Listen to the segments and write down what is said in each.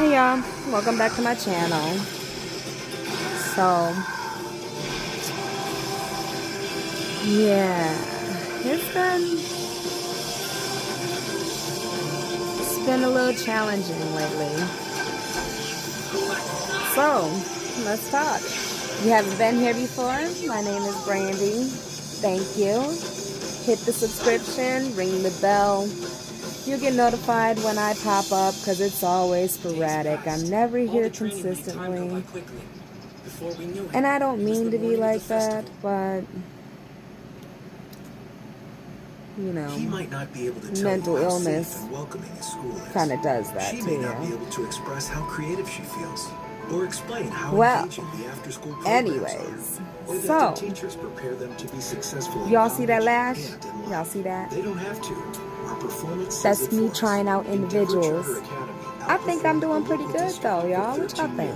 Hey y'all, welcome back to my channel. So, yeah, it's been a little challenging lately. So, let's talk. You haven't been here before? My name is Brandy. Thank you. Hit the subscription, ring the bell. You get notified when I pop up because it's always sporadic. I'm never here consistently. And I don't mean to be like that, but you know, mental illness kind of does that too. She may not be able to express how creative she feels or explain how engaging the after-school programs anyways, are, or that so the teachers prepare them to be successful. Y'all see that lash? Y'all see that? They don't have to. Our performance That's me trying out individuals. I think I'm doing pretty good though, y'all. What y'all think?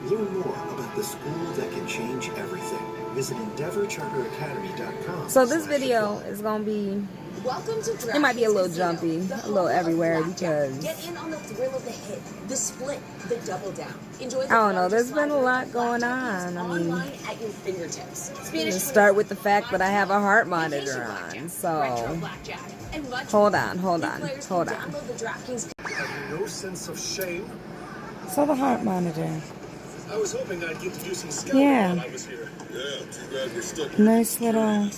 Learn more about the school that can change everything. Visit EndeavorCharterAcademy.com. So this video is gonna be, it might be a little jumpy, a little everywhere because get in on the thrill of the hit, the split, the double down. Enjoy the I don't know, there's been a lot going on. I mean, at your fingertips. let's start with the fact that I have a heart monitor on. So hold on. No sense of shame. So the heart monitor. I was hoping I'd get to do some scouting Yeah. while I was here. Yeah, too bad we're stuck. Nice little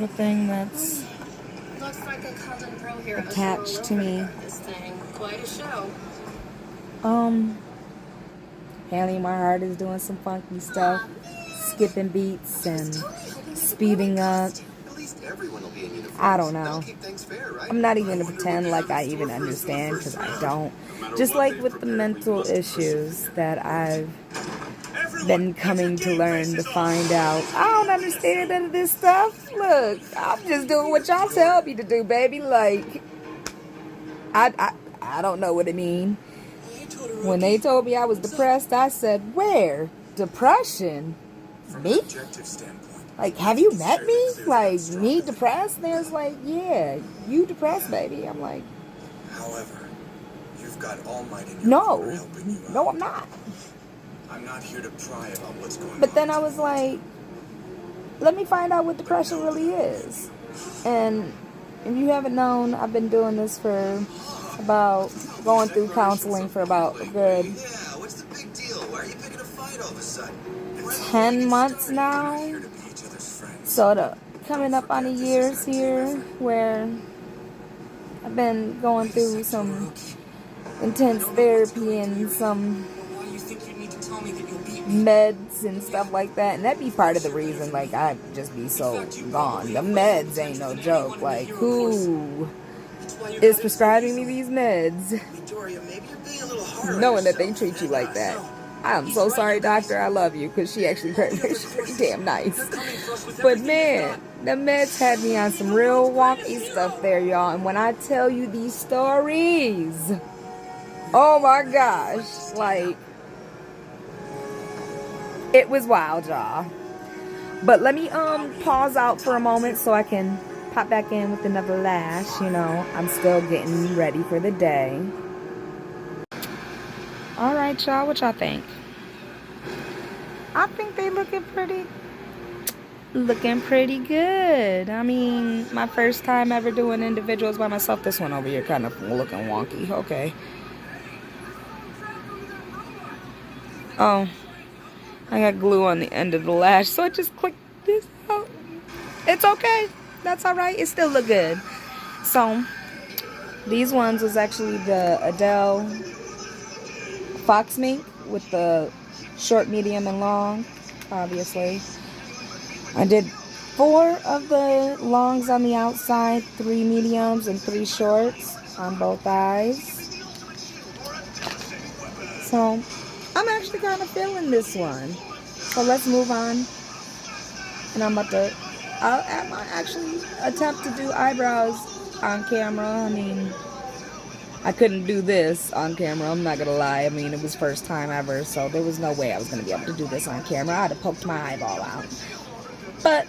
thing that's Looks like a Cullen Pro here attached to me. This thing, quite a show. Apparently my heart is doing some funky stuff, skipping beats and speeding up. I don't know. I'm not even gonna pretend like I even understand because I don't. Just like with the mental issues that I've been coming to learn to find out. I don't understand none of this stuff. Look, I'm just doing what y'all tell me to do, baby. Like, I don't know what it means. When they told me I was depressed, I said, where? Depression? Me? Like, have you met me? Like, me depressed? And there's like, yeah, you depressed, baby. I'm like, However, you've got All Might in your no, corner helping you out. no, I'm not. I'm not here to pry about what's going on. But then I was like, let me find out what depression really is. And if you haven't known, I've been doing this for about, going through counseling for about a good Yeah, what's the big deal? Why are you picking a fight all of a sudden? 10 months now. So coming up on a year's here where I've been going through some intense therapy and some meds and stuff like that, and that'd be part of the reason like I'd just be so gone. The meds ain't no joke. Like, who is prescribing me these meds knowing that they treat you like that? I'm so sorry, doctor. I love you because she's pretty damn nice. But man, the meds had me on some real wonky stuff there, y'all. And when I tell you these stories, oh my gosh, like, it was wild, y'all. But let me pause out for a moment so I can pop back in with another lash. You know, I'm still getting ready for the day. All right, y'all, what y'all think? I think they looking pretty good. I mean, my first time ever doing individuals by myself. This one over here kind of looking wonky. Okay. Oh, I got glue on the end of the lash, so I just clicked this out. It's okay. That's all right. It still look good. So, these ones was actually the Adele Fox Mink with the short, medium, and long, obviously. I did 4 of the longs on the outside, 3 mediums, and 3 shorts on both eyes. So, I'm actually kind of feeling this one. So let's move on. And I'll actually attempt to do eyebrows on camera. I mean, I couldn't do this on camera, I'm not gonna lie. I mean, it was first time ever, so there was no way I was gonna be able to do this on camera. I'd have poked my eyeball out. But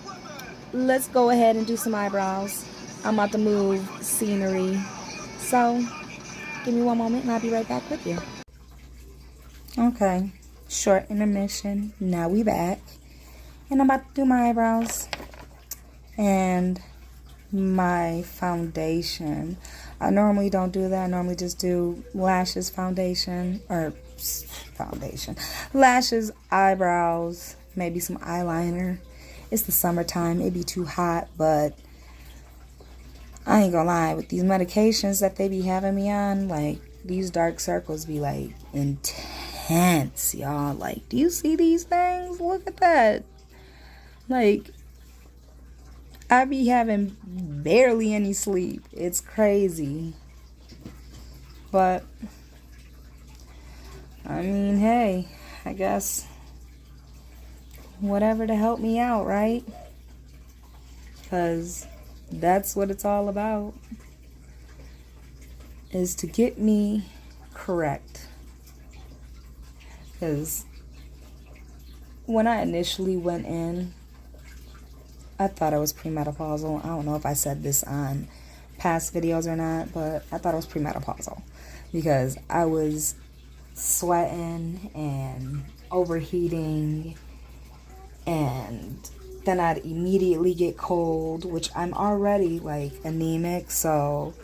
let's go ahead and do some eyebrows. I'm about to move scenery. So, give me one moment and I'll be right back with you. Okay, short intermission. Now we back. And I'm about to do my eyebrows and my foundation. I normally don't do that. I normally just do lashes, foundation, lashes, eyebrows, maybe some eyeliner. It's the summertime. It'd be too hot, but I ain't gonna lie, with these medications that they be having me on, like, these dark circles be, like, intense, y'all. Like, do you see these things? Look at that. Like, I be having barely any sleep. It's crazy. But, I mean, hey, I guess whatever to help me out, right? Because that's what it's all about, is to get me correct. Because when I initially went in, I thought I was premenopausal. I don't know if I said this on past videos or not, but I thought I was premenopausal because I was sweating and overheating, and then I'd immediately get cold, which I'm already like anemic, so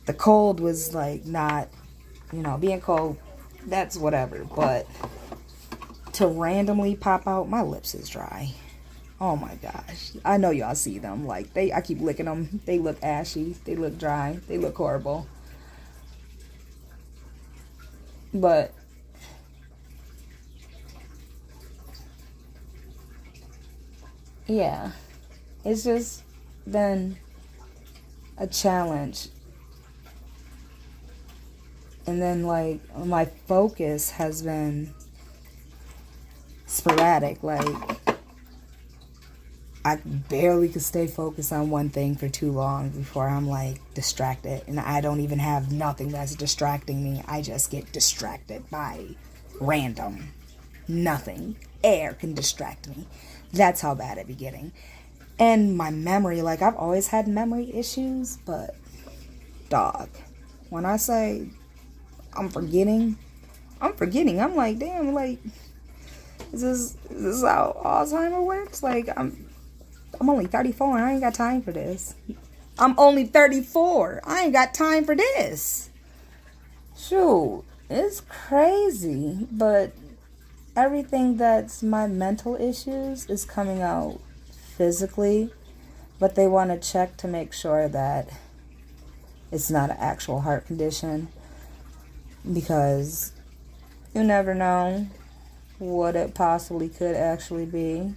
the cold was like not, being cold, that's whatever, but to randomly pop out, my lips is dry. Oh my gosh. I know y'all see them. Like, I keep licking them. They look ashy. They look dry. They look horrible. But yeah, it's just been a challenge. And then, like, my focus has been sporadic. Like, I barely could stay focused on one thing for too long before I'm like distracted, and I don't even have nothing that's distracting me. I just get distracted by random nothing. Air can distract me. That's how bad it be getting. And my memory, like, I've always had memory issues, but dog, when I say I'm forgetting. I'm like, damn, like, is this how Alzheimer works? Like, I'm only 34 and I ain't got time for this. I'm only 34. I ain't got time for this. Shoot, it's crazy. But everything that's my mental issues is coming out physically. But they want to check to make sure that it's not an actual heart condition. Because you never know what it possibly could actually be.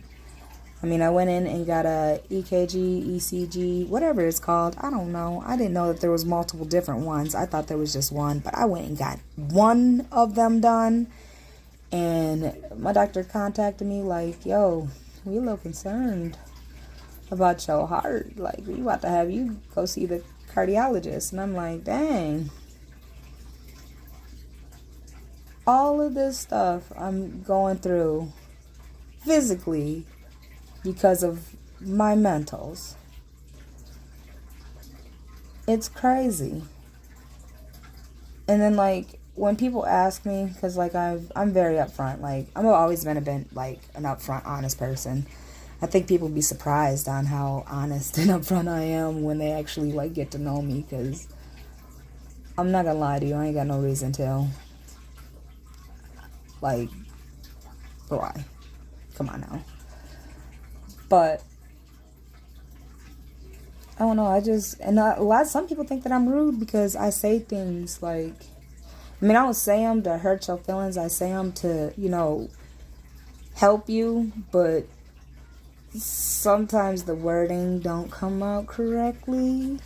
I mean, I went in and got a EKG, ECG, whatever it's called. I don't know. I didn't know that there was multiple different ones. I thought there was just one. But I went and got one of them done. And my doctor contacted me like, yo, we a little concerned about your heart. Like, we about to have you go see the cardiologist. And I'm like, dang. All of this stuff I'm going through physically because of my mentals. It's crazy. And then, like, when people ask me, because, like, I'm very upfront. Like, I've always been an upfront, honest person. I think people be surprised on how honest and upfront I am when they actually, like, get to know me. Because I'm not gonna lie to you, I ain't got no reason to. Like, why? Come on now. But I don't know. Some people think that I'm rude because I say things like, I mean, I don't say them to hurt your feelings. I say them to, help you. But sometimes the wording don't come out correctly.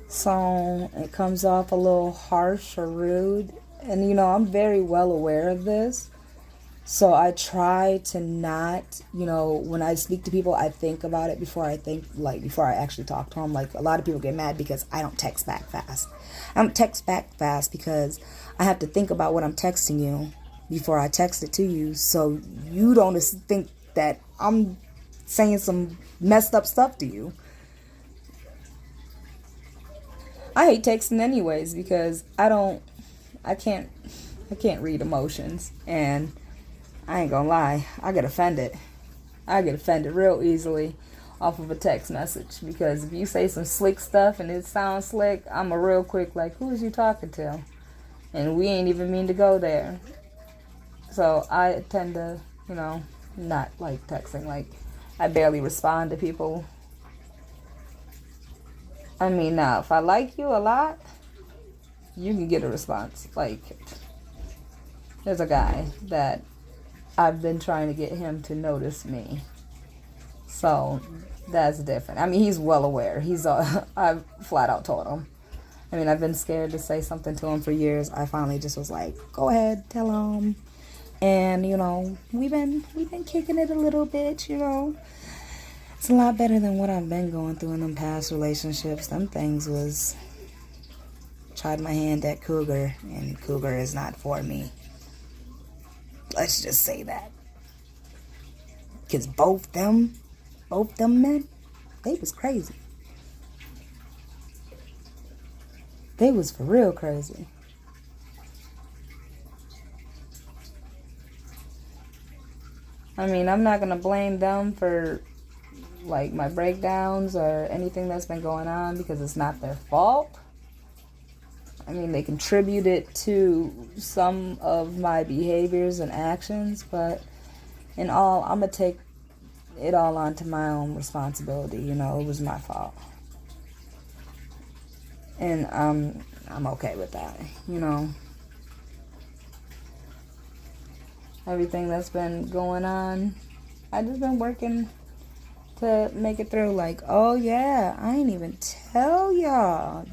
So it comes off a little harsh or rude. And, I'm very well aware of this. So I try to not, when I speak to people, I think about it before I actually talk to them. Like, a lot of people get mad because I don't text back fast. I don't text back fast because I have to think about what I'm texting you before I text it to you. So you don't think that I'm saying some messed up stuff to you. I hate texting anyways because I can't I can't read emotions. And I ain't gonna lie, I get offended. I get offended real easily off of a text message, because if you say some slick stuff and it sounds slick, I'm a real quick like, who is you talking to? And we ain't even mean to go there. So I tend to, you know, not like texting. Like, I barely respond to people. I mean, now, if I like you a lot, you can get a response. Like, there's a guy that I've been trying to get him to notice me. So that's different. I mean, he's well aware. I've flat out told him. I mean, I've been scared to say something to him for years. I finally just was like, go ahead, tell him. And, you know, we've been kicking it a little bit, you know. It's a lot better than what I've been going through in them past relationships. Them things was, tried my hand at Cougar, and Cougar is not for me. Let's just say that. Because both them men, they was crazy. They was for real crazy. I mean, I'm not going to blame them for, like, my breakdowns or anything that's been going on, because it's not their fault. I mean, they contributed to some of my behaviors and actions, but in all, I'm going to take it all onto my own responsibility. You know, it was my fault. And I'm okay with that, you know. Everything that's been going on, I just been working to make it through. Like, oh yeah, I ain't even tell y'all.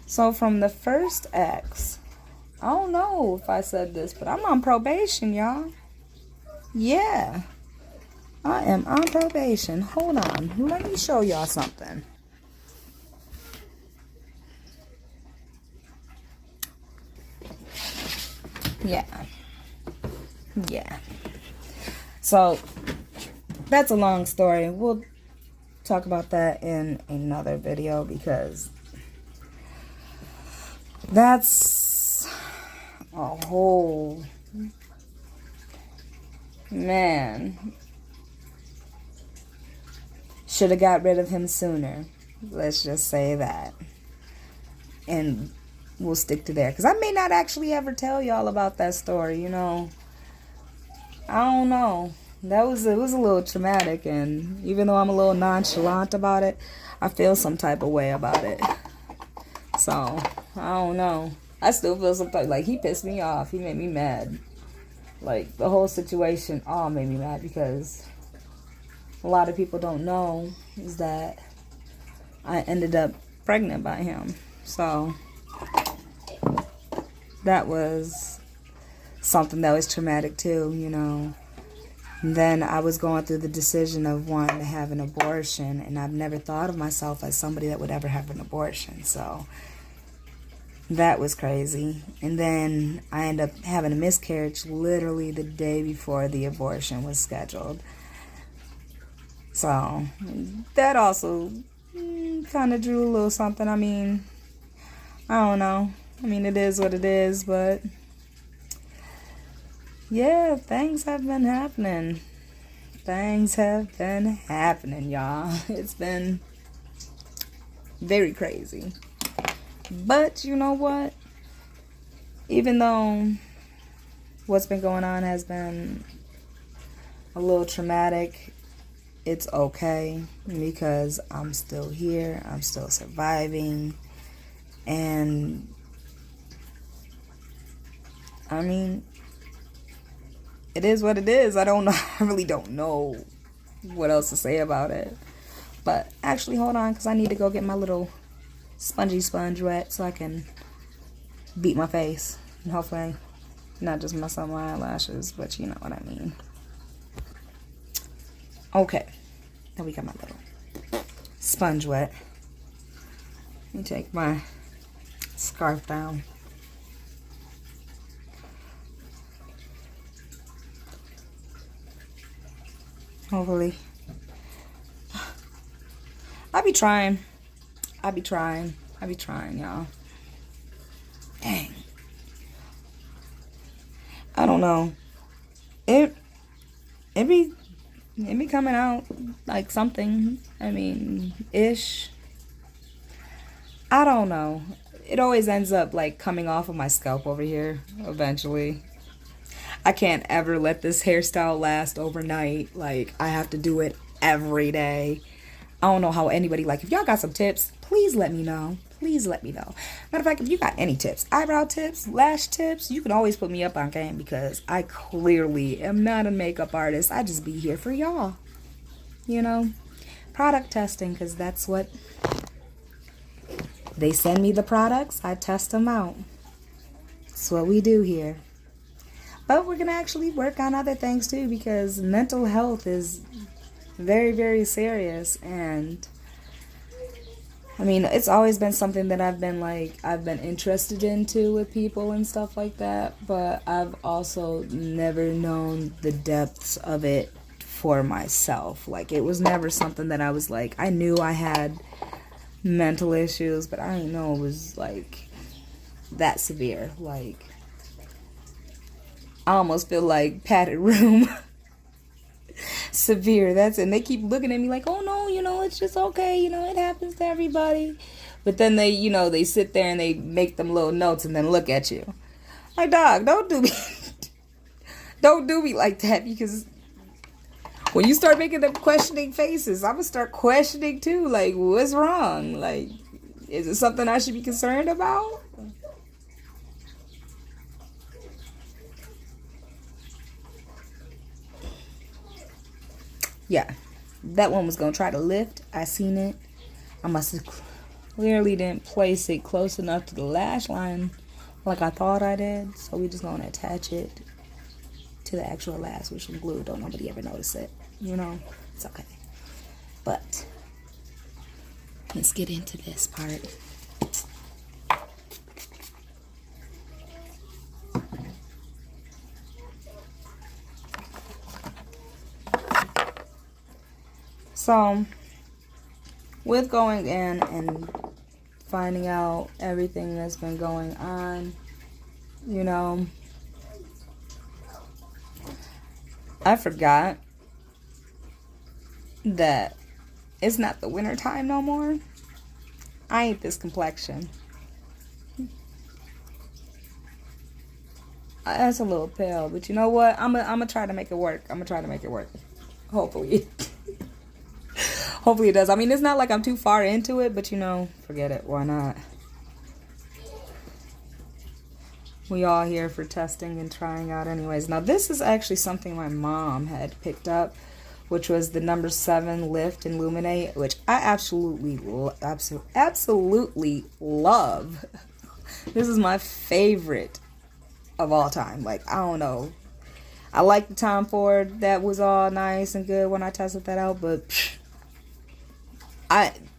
So from the first ex, I don't know if I said this, but I'm on probation, y'all. Yeah, I am on probation. Hold on, let me show y'all something. Yeah. So that's a long story. We'll talk about that in another video, because that's a whole, man. Should have got rid of him sooner. Let's just say that. And we'll stick to there, because I may not actually ever tell y'all about that story, you know. I don't know. It was a little traumatic, and even though I'm a little nonchalant about it, I feel some type of way about it. So, I don't know. I still feel some type, like, he pissed me off. He made me mad. Like, the whole situation all made me mad, because a lot of people don't know is that I ended up pregnant by him. So, that was something that was traumatic too, you know. And then I was going through the decision of wanting to have an abortion, and I've never thought of myself as somebody that would ever have an abortion. So that was crazy. And then I ended up having a miscarriage literally the day before the abortion was scheduled. So that also kind of drew a little something. I mean, I don't know. I mean, it is what it is, but yeah, things have been happening. Things have been happening, y'all. It's been very crazy. But you know what? Even though what's been going on has been a little traumatic, it's okay, because I'm still here. I'm still surviving. And I mean, it is what it is. I don't know. I really don't know what else to say about it. But actually, hold on, because I need to go get my little spongy sponge wet so I can beat my face. And hopefully not just mess up my eyelashes, but you know what I mean. Okay. Now we got my little sponge wet. Let me take my scarf down. Hopefully. I be trying, y'all. Dang. I don't know. It be coming out like something. I mean, ish. I don't know. It always ends up like coming off of my scalp over here eventually. I can't ever let this hairstyle last overnight. Like, I have to do it every day. I don't know how anybody, like, if y'all got some tips, please let me know. Please let me know. Matter of fact, if you got any tips, eyebrow tips, lash tips, you can always put me up on game, because I clearly am not a makeup artist. I just be here for y'all. You know? Product testing, because that's what... They send me the products, I test them out. That's what we do here. But we're going to actually work on other things too, because mental health is very, very serious. And I mean, it's always been something that I've been interested into with people and stuff like that. But I've also never known the depths of it for myself. Like, it was never something that I was like, I knew I had mental issues, but I didn't know it was like that severe. Like, I almost feel like padded room. Severe, that's it. And they keep looking at me like, oh no, you know, it's just okay, you know, it happens to everybody. But then they, you know, they sit there and they make them little notes and then look at you. Like, dog, don't do me. Don't do me like that, because when you start making them questioning faces, I'm going to start questioning too. Like, what's wrong? Like, is it something I should be concerned about? Yeah, that one was going to try to lift. I seen it. I must have clearly didn't place it close enough to the lash line like I thought I did. So we just going to attach it to the actual lash with some glue. Don't nobody ever notice it. You know, it's okay. But let's get into this part. So, with going in and finding out everything that's been going on, you know, I forgot that it's not the winter time no more. I ain't this complexion. That's a little pale, but you know what? I'm gonna try to make it work. I'm gonna try to make it work. Hopefully. Hopefully it does. I mean, it's not like I'm too far into it, but you know, forget it. Why not? We all here for testing and trying out anyways. Now, this is actually something my mom had picked up, which was the number 7 Lift Illuminate, which I absolutely love. This is my favorite of all time. Like, I don't know. I like the Tom Ford. That was all nice and good when I tested that out, but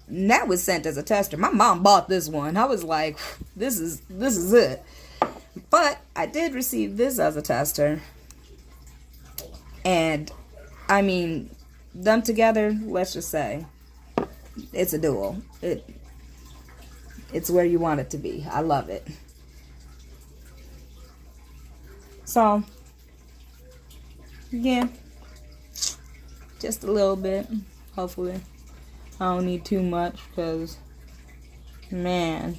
that was sent as a tester. My mom bought this one. I was like, this is it. But I did receive this as a tester. And I mean, them together, let's just say it's a duel. It's where you want it to be. I love it. So, yeah, just a little bit, hopefully. I don't need too much, because, man.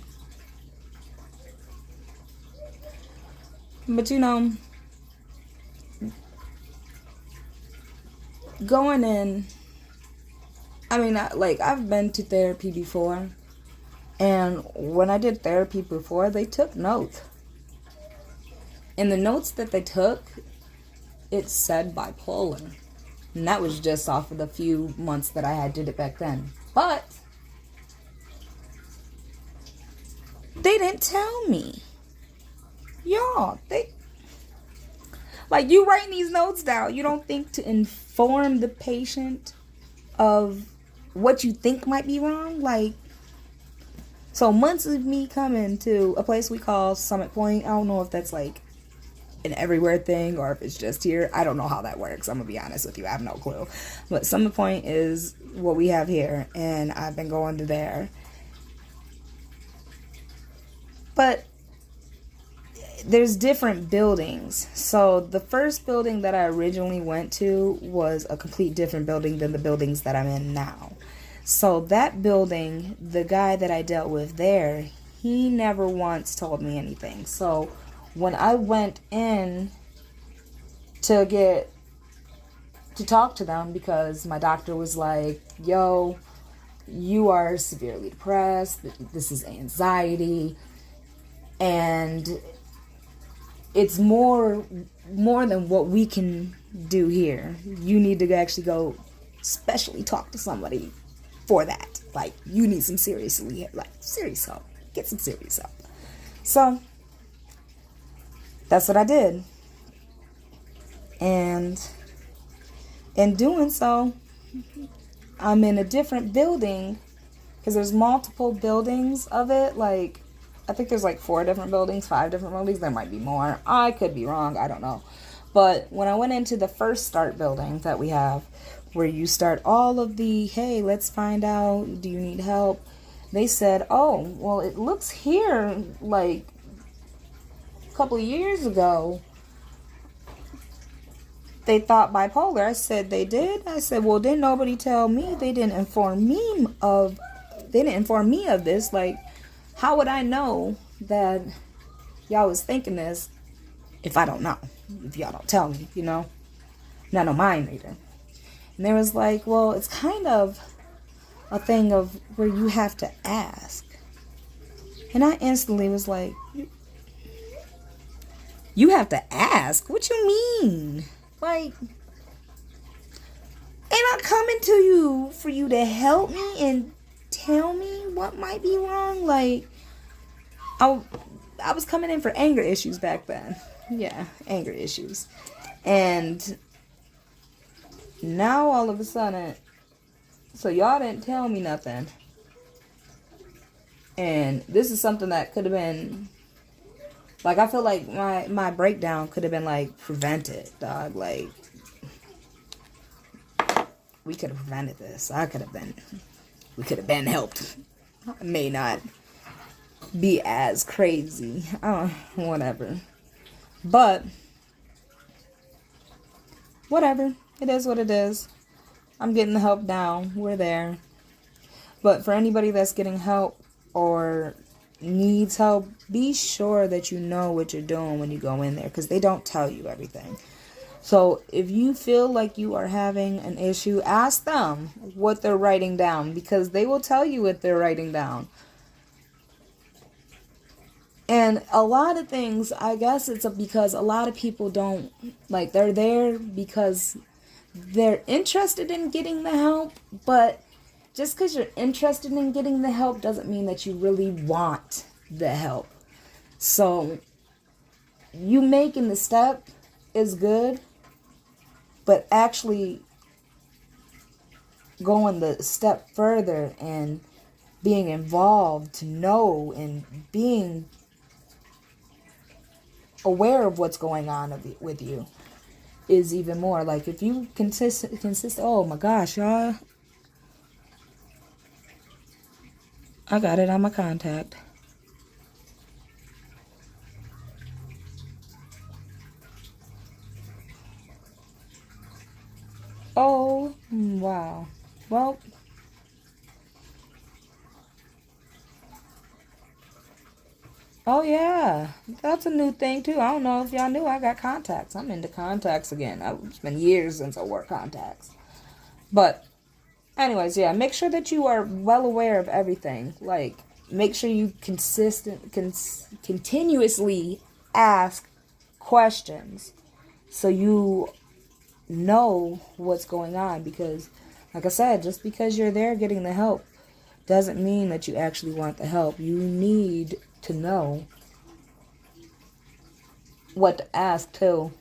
But, you know, going in, I mean, I've been to therapy before, and when I did therapy before, they took notes. And the notes that they took, it said bipolar. And that was just off of the few months that I did it back then. But they didn't tell me. Y'all, like, you writing these notes down, you don't think to inform the patient of what you think might be wrong? Like, so months of me coming to a place we call Summit Point, I don't know if that's like an everywhere thing or if it's just here. I don't know how that works. I'm gonna be honest with you. I have no clue. But Summit Point is what we have here, and I've been going to there. But there's different buildings. So the first building that I originally went to was a complete different building than the buildings that I'm in now. So that building, the guy that I dealt with there, he never once told me anything. So when I went in to talk to them, because my doctor was like, yo, you are severely depressed, this is anxiety, and it's more than what we can do here. You need to actually go specially talk to somebody for that. Like, you need some serious help. Get some serious help. So that's what I did. And in doing so, I'm in a different building, because there's multiple buildings of it. Like, I think there's like 4 different buildings, 5 different buildings. There might be more. I could be wrong. I don't know. But when I went into the first start building that we have, where you start all of the, hey, let's find out, do you need help? They said, oh, well, it looks here like a couple of years ago they thought bipolar. I said, they did? I said, well, didn't nobody tell me? They didn't inform me of this. Like, how would I know that y'all was thinking this if I don't know? If y'all don't tell me, Not no mind reader. And they was like, well, it's kind of a thing of where you have to ask. And I instantly was like, you have to ask? What you mean? Like, ain't I coming to you for you to help me and tell me what might be wrong? Like, I was coming in for anger issues back then. Yeah, anger issues. And now all of a sudden, so y'all didn't tell me nothing. And this is something that could have been, like, I feel like my breakdown could have been, like, prevented, dog. Like, we could have prevented this. We could have been helped. I may not be as crazy. Whatever. But, whatever. It is what it is. I'm getting the help now. We're there. But for anybody that's getting help or needs help, be sure that you know what you're doing when you go in there, because they don't tell you everything. So if you feel like you are having an issue, ask them what they're writing down, because they will tell you what they're writing down. And a lot of things, I guess it's because a lot of people don't, like, they're there because they're interested in getting the help, but just because you're interested in getting the help doesn't mean that you really want the help. So you making the step is good, but actually going the step further and being involved to know and being aware of what's going on with you is even more. Like, if you consist, oh my gosh, y'all, I got it on my contact. Oh, wow. Well, oh yeah, that's a new thing too. I don't know if y'all knew I got contacts. I'm into contacts again. It's been years since I wore contacts. But anyways, yeah, make sure that you are well aware of everything. Like, make sure you continuously ask questions so you know what's going on. Because, like I said, just because you're there getting the help doesn't mean that you actually want the help. You need to know what to ask too.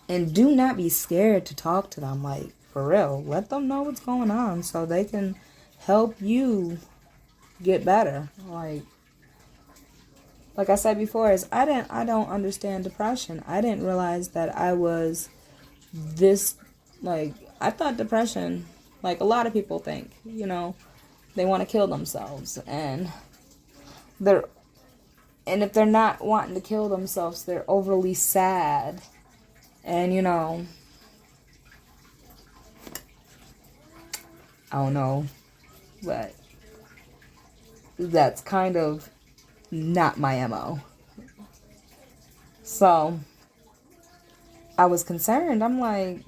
And do not be scared to talk to them. Like, for real, let them know what's going on so they can help you get better. Like I said before, is I don't understand depression. I didn't realize that I was this, like, I thought depression, like a lot of people think, They want to kill themselves, and if they're not wanting to kill themselves, they're overly sad. And I don't know, but that's kind of not my MO. So I was concerned. I'm like,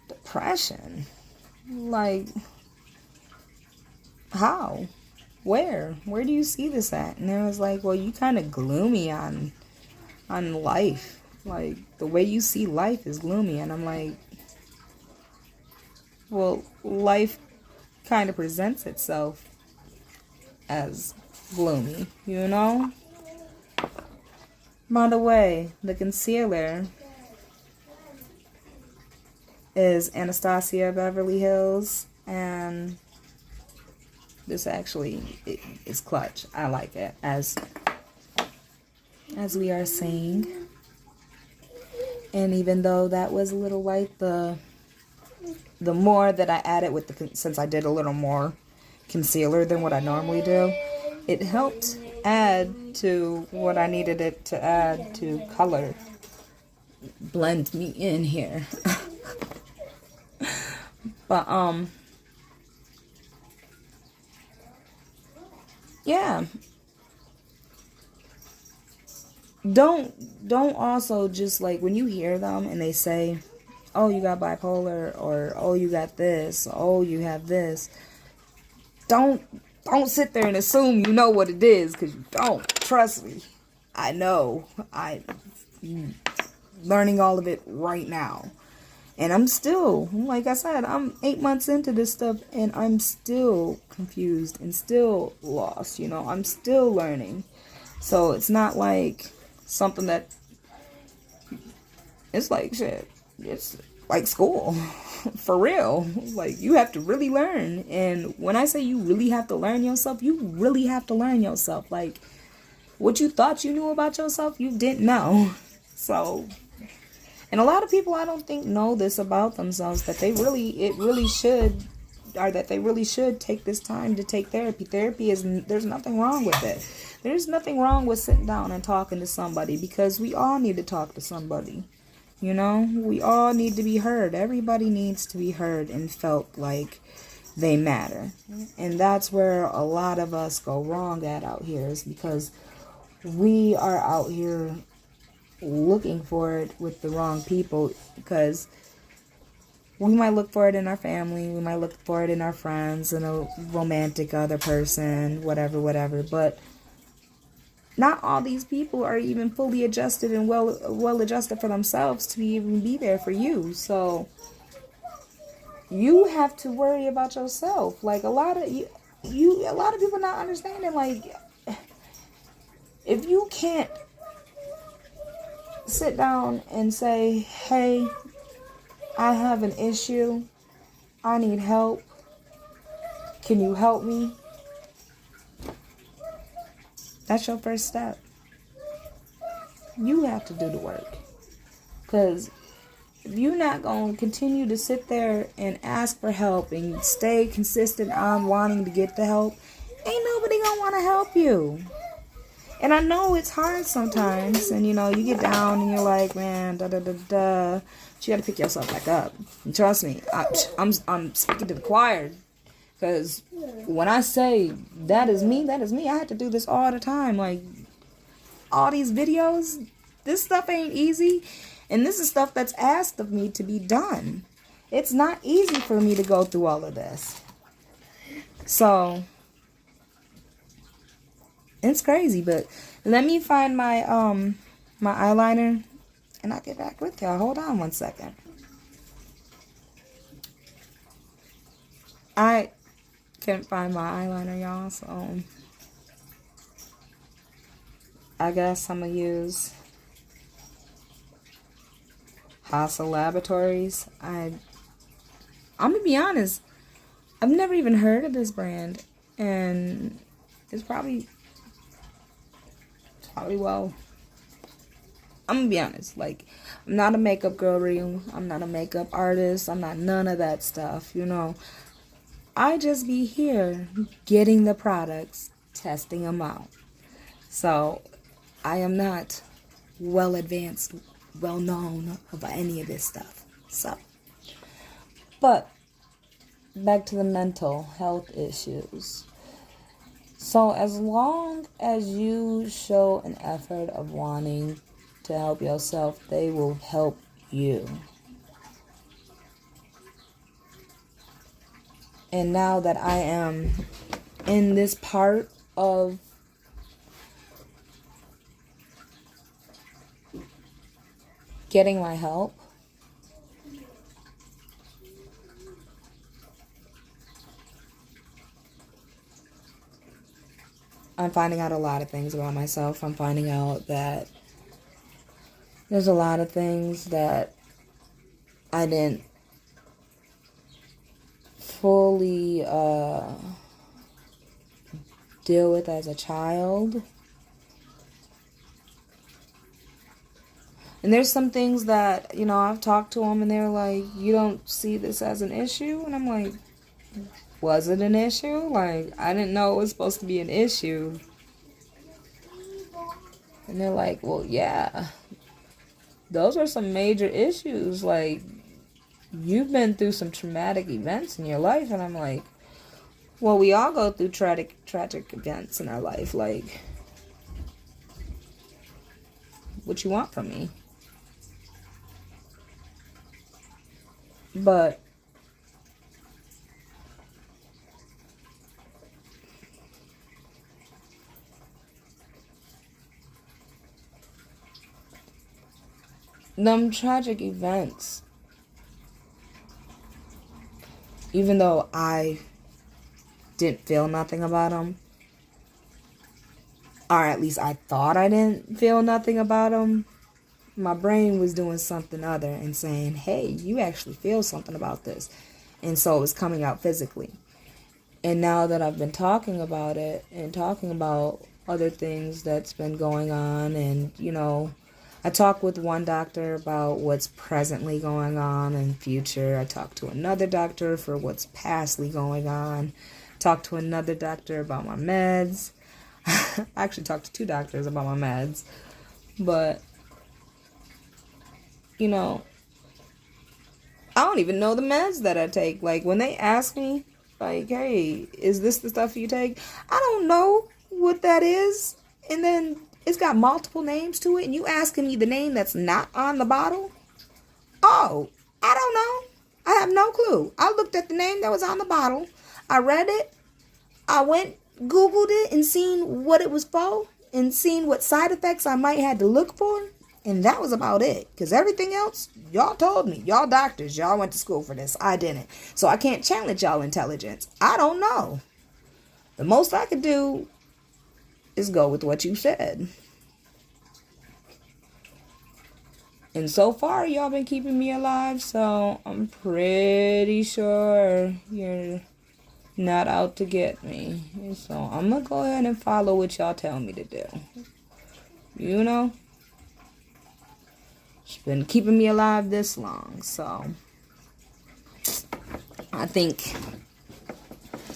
depression? Like, how? Where do you see this at? And it was like, well, you kind of gloomy on life. Like, the way you see life is gloomy. And I'm like, well, life kind of presents itself as gloomy, By the way, the concealer is Anastasia Beverly Hills, and this actually is clutch. I like it, as we are saying. And even though that was a little light, the more that I added with since I did a little more concealer than what I normally do, it helped add to what I needed it to add to color. Blend me in here. But yeah. Don't also just, like, when you hear them and they say, oh, you got bipolar, or oh, you got this, oh, you have this. Don't sit there and assume you know what it is, because you don't. Trust me. I know. I'm learning all of it right now. And I'm still, like I said, I'm 8 months into this stuff, and I'm still confused and still lost, I'm still learning. So it's not like something that, it's like shit. It's like school. For real. Like, you have to really learn. And when I say you really have to learn yourself, you really have to learn yourself. Like, what you thought you knew about yourself, you didn't know. So, and a lot of people, I don't think, know this about themselves, that they really should take this time to take therapy. There's nothing wrong with it. There's nothing wrong with sitting down and talking to somebody, because we all need to talk to somebody. We all need to be heard. Everybody needs to be heard and felt like they matter. And that's where a lot of us go wrong out here, is because we are out here looking for it with the wrong people, because we might look for it in our family, we might look for it in our friends, in a romantic other person, whatever, but not all these people are even fully adjusted and well adjusted for themselves to even be there for you. So you have to worry about yourself. Like, a lot of people not understanding, like, if you can't sit down and say, hey, I have an issue, I need help, can you help me? That's your first step. You have to do the work. Because if you're not going to continue to sit there and ask for help and stay consistent on wanting to get the help, ain't nobody going to want to help you. And I know it's hard sometimes, and you get down and you're like, man, but you got to pick yourself back up. And trust me, I'm speaking to the choir, because when I say that is me, I have to do this all the time. Like, all these videos, this stuff ain't easy, and this is stuff that's asked of me to be done. It's not easy for me to go through all of this. So it's crazy, but let me find my my eyeliner, and I'll get back with y'all. Hold on one second. I can't find my eyeliner, y'all, so I guess I'm gonna use Hassel Laboratories. I'm gonna be honest, I've never even heard of this brand, and it's probably well, I'm gonna be honest, like, I'm not a makeup guru, I'm not a makeup artist, I'm not none of that stuff, I just be here getting the products, testing them out. So I am not well advanced, well known about any of this stuff. So, but back to the mental health issues. So as long as you show an effort of wanting to help yourself, they will help you. And now that I am in this part of getting my help, I'm finding out a lot of things about myself. I'm finding out that there's a lot of things that I didn't fully deal with as a child. And there's some things that, you know, I've talked to them and they're like, you don't see this as an issue? And I'm like, was it an issue? Like, I didn't know it was supposed to be an issue. And they're like, well, yeah, those are some major issues. Like, you've been through some traumatic events in your life. And I'm like, well, we all go through tragic events in our life. Like, what you want from me? But them tragic events, even though I didn't feel nothing about them, or at least I thought I didn't feel nothing about them, my brain was doing something other and saying, hey, you actually feel something about this. And so it was coming out physically. And now that I've been talking about it and talking about other things that's been going on, and, you know, I talked with one doctor about what's presently going on and future. I talked to another doctor for what's pastly going on. Talked to another doctor about my meds. I actually talked to 2 doctors about my meds. But, you know, I don't even know the meds that I take. Like, when they ask me, like, hey, is this the stuff you take? I don't know what that is. And then it's got multiple names to it, and you asking me the name that's not on the bottle? Oh, I don't know. I have no clue. I looked at the name that was on the bottle. I read it. I went, Googled it, and seen what it was for, and seen what side effects I might have to look for. And that was about it. Because everything else, y'all told me. Y'all doctors, y'all went to school for this. I didn't. So I can't challenge y'all intelligence. I don't know. The most I could do is go with what you said. And so far, y'all been keeping me alive. So I'm pretty sure you're not out to get me. So I'm going to go ahead and follow what y'all tell me to do. You know? It's been keeping me alive this long, so I think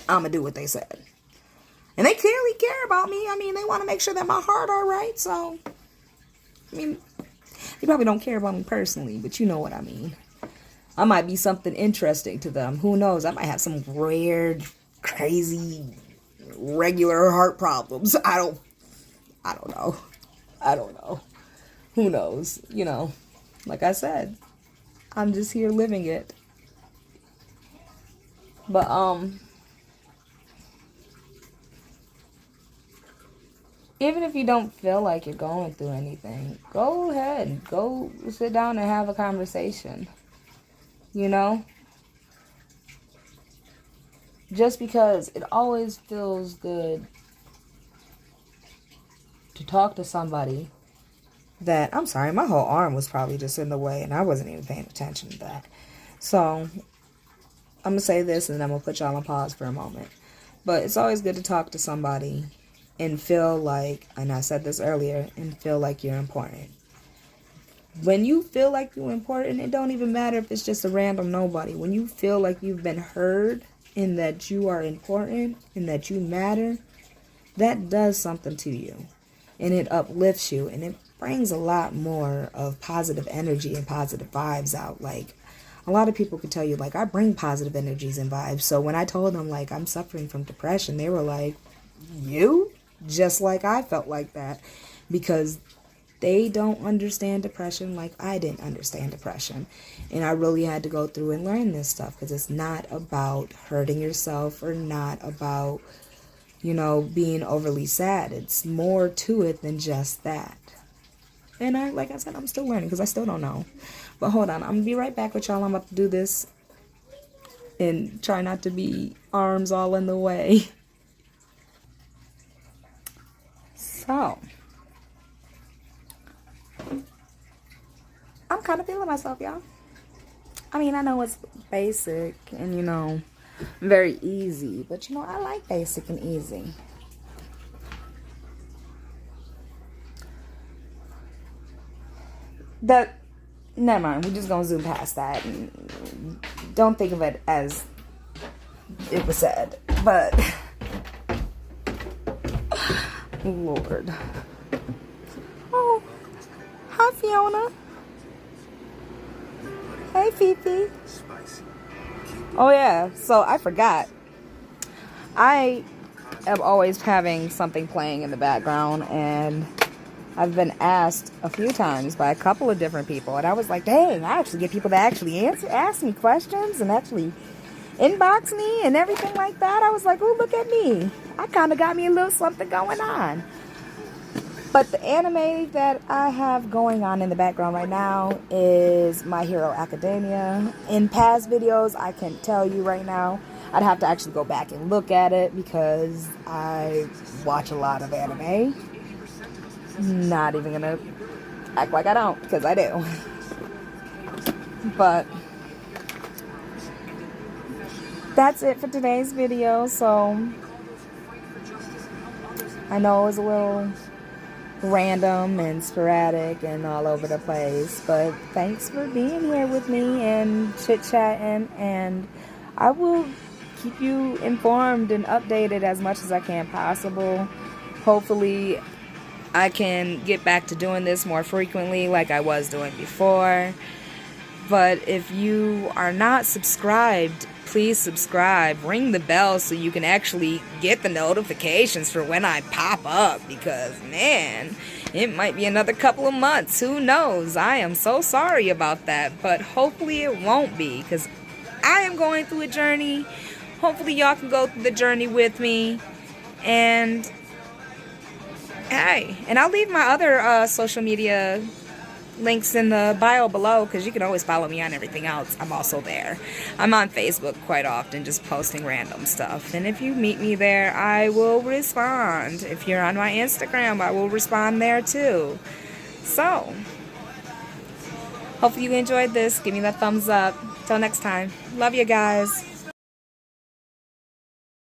I'm going to do what they said. And they clearly care about me. I mean, they want to make sure that my heart all right, so, I mean, they probably don't care about me personally, but you know what I mean. I might be something interesting to them. Who knows? I might have some weird, crazy, regular heart problems. I don't know. I don't know. Who knows? You know, like I said, I'm just here living it. But, even if you don't feel like you're going through anything, go ahead. Go sit down and have a conversation. You know? Just because it always feels good to talk to somebody that, I'm sorry, my whole arm was probably just in the way and I wasn't even paying attention to that. So, I'm going to say this and then I'm going to put y'all on pause for a moment. But it's always good to talk to somebody and feel like, and I said this earlier, and feel like you're important. When you feel like you're important, it don't even matter if it's just a random nobody. When you feel like you've been heard, and that you are important and that you matter, that does something to you. And it uplifts you, and it brings a lot more of positive energy and positive vibes out. Like, a lot of people could tell you, like, I bring positive energies and vibes. So when I told them, like, I'm suffering from depression, they were like, you? Just like I felt like that. Because they don't understand depression like I didn't understand depression. And I really had to go through and learn this stuff, because it's not about hurting yourself or not about, you know, being overly sad. It's more to it than just that. And like I said, I'm still learning because I still don't know. But hold on, I'm going to be right back with y'all. I'm about to do this and try not to be arms all in the way. So, I'm kind of feeling myself, y'all. I mean, I know it's basic and, you know, very easy. But, you know, I like basic and easy. Never mind. We're just going to zoom past that. And don't think of it as it was said. But, Lord. Oh, hi, Fiona. Hey, Fifi. Oh, yeah. So, I forgot. I am always having something playing in the background, and I've been asked a few times by a couple of different people, and I was like, dang, I actually get people that actually ask me questions and actually inbox me and everything like that. I was like, oh, look at me. I kind of got me a little something going on. But the anime that I have going on in the background right now is My Hero Academia. In past videos, I can tell you right now, I'd have to actually go back and look at it because I watch a lot of anime. Not even gonna act like I don't, because I do. But that's it for today's video. So I know it was a little random and sporadic and all over the place, but thanks for being here with me and chit-chatting, and I will keep you informed and updated as much as I can possible. Hopefully I can get back to doing this more frequently like I was doing before. But if you are not subscribed, please subscribe. Ring the bell so you can actually get the notifications for when I pop up. Because, man, it might be another couple of months. Who knows? I am so sorry about that. But hopefully it won't be. Because I am going through a journey. Hopefully y'all can go through the journey with me. And, hey. And I'll leave my other social media links in the bio below, because you can always follow me on everything else. I'm also there. I'm on Facebook quite often, just posting random stuff. And if you meet me there, I will respond. If you're on my Instagram, I will respond there too. So, hopefully you enjoyed this. Give me that thumbs up. Till next time. Love you guys.